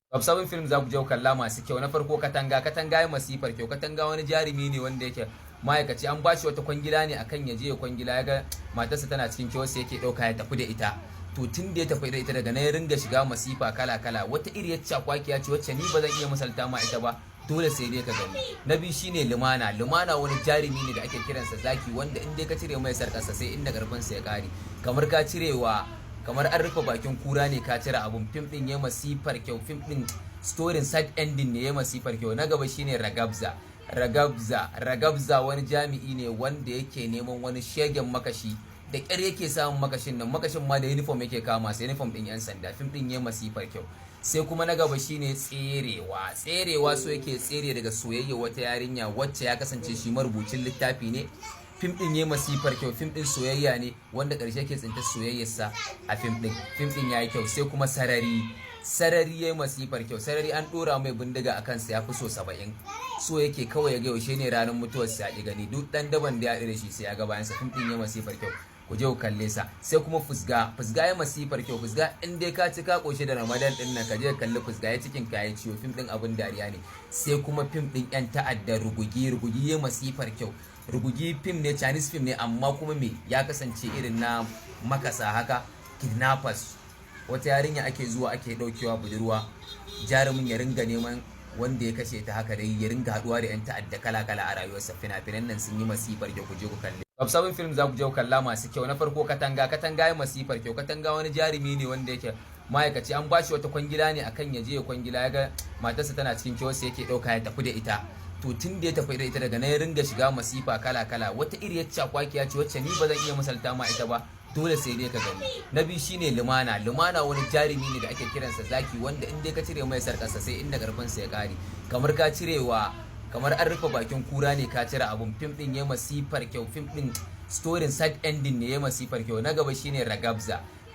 Top 7 film za ku je ku kalla masu kyau. Na farko Katanga. Katanga ya masifar kyau. Katanga wani jarumi ne wanda yake ma'aikaci, an bashi wata kwangila ne akan ya je ya kwangila, ya ga matarsa tana cikin kyau sai yake dauka ya tafi da ita. To tun da ya tafi da ita daga nan ya ringa shiga masifa kala kala. Wata iriyar cakwakiya ce wacce ni ba zan iya misalta ma ita ba, dole sai dai ka gani. Na biyu shine Lumana. Lumana wani jarumi ne da ake kiransa zaki, wanda in dai ka cire mai sarkarsa sai inda karfinsa ya kare, kamar an rufe bakin kura ne ka cire abun. Fim din ya masifar kyau. Fim din storin side ending ne ya masifar kyau. Na gaba shine Ragabza wani jami'i ne wanda yake neman wani shegen makashi, da ƙyar yake samun makashin nan. Makashin ma da uniform yake kama sai uniform din yan sanda. Fim din ya masifar kyau. Sai kuma na gaba shine Tserewa so yake tsere daga soyayya wata yarinya wacce ya kasance shi marubucin littafi ne. Fim din ya masifar kyau. Fim din soyayya ne wanda ƙarshe ke tsinta soyayyarsa a fim din yayi kyau. Sai kuma Sarari ya masifar kyau. Sarari an dora mai bindiga a kansa ya fi so 70, so yake kawai ya ga yaushe ne ranar mutuwar sa ya gani. Duk dan daban da ya da shi sai ya ga bayansa. Fim din ya masifar kyau, ku je ku kalle sa. Sai kuma Fusga ya masifar kyau. Fusga in dai ka ci ka koshe da Ramadan din nan, ka je ka kalli Fusga, ya cikin kayan ciwo. Fim din abin dariya ne. Sai kuma fim din yan ta'adda Rugugi ya masifar kyau. Rugugi fim ne, Chinese fim ne, amma kuma me ya kasance irin na makasa haka, kidnappers. Wata yarinya ake zuwa ake daukewa budurwa, jarumin ya ringa neman wanda ya kashe ta, haka dai ya ringa haduwa da yan ta'adda kala kala a rayuwarsa. Fina-finan nan sun yi masifar kyau, ku je ku kalle. Top 7 film za ku je ku kalla masu kyau. Na farko Katanga ya masifar kyau. Katanga wani jarumi ne wanda yake ma'aikaci, an bashi wata kwangila ne akan ya je ya kwangila, ya ga matarsa tana cikin kyau sai yake dauka ya tafi da ita. To tun da ya tafi da ita daga nan ya ringa shiga masifa kala kala. Wata iriyar cakwakiya ce wacce ni ba zan iya misalta ma ita ba, dole sai dai ka gani. Na biyu shine Lumana wani jarumi ne da ake kiransa zaki, wanda in dai ka cire mai sarkarsa sai inda karfinsa ya kare, kamar an rufe bakin kura ne ka cire abun. Fim din ya masifar kyau. Fim din storin side ending ne ya masifar kyau. Na gaba shine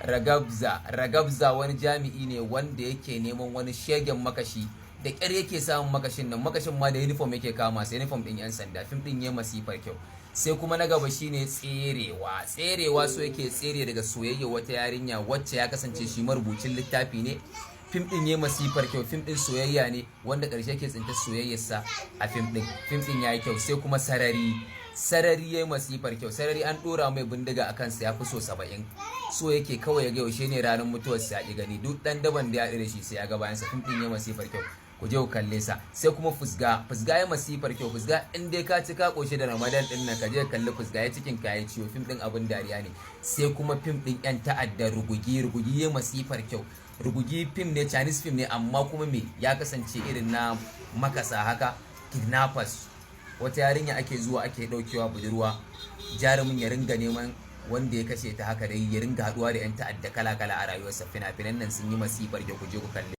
Ragabza wani jami'i ne wanda yake neman wani shegen makashi, da ƙyar yake samun makashin nan. Makashin ma da uniform yake kama sai uniform din yan sanda. Fim din ya masifar kyau. Sai kuma na gaba shine Tserewa so yake tsere daga soyayya wata yarinya wacce ya kasance shi marubucin littafi ne. Fim din ya masifar kyau. Fim din soyayya ne wanda ƙarshe ke tsinta soyayyarsa a fim din yayi kyau. Sai kuma Sarari ya masifar kyau. Sarari an dora mai bindiga a kansa ya fi so 70, so yake kawai ya ga yaushe ne ranar mutuwar sa ya gani. Duk dan daban da ya da shi sai ya ga bayansa. Fim din ya masifar kyau, ku je ku kalle sa. Sai kuma Fusga ya masifar kyau. Fusga in dai ka ci ka koshe da Ramadan din nan, ka je ka kalli Fusga, ya cikin kayan ciwo. Fim din abin dariya ne. Sai kuma fim din yan ta'adda Rugugi ya masifar kyau. Rugugi fim ne, Chinese fim ne, amma kuma me ya kasance irin na makasa haka, kidnappers. Wata yarinya ake zuwa ake daukewa budurwa, jarumin ya ringa neman wanda ya kashe ta, haka dai ya ringa haduwa da yan ta'adda kala kala a rayuwarsa. Fina-finan nan sun yi masifar kyau, ku je ku kalle.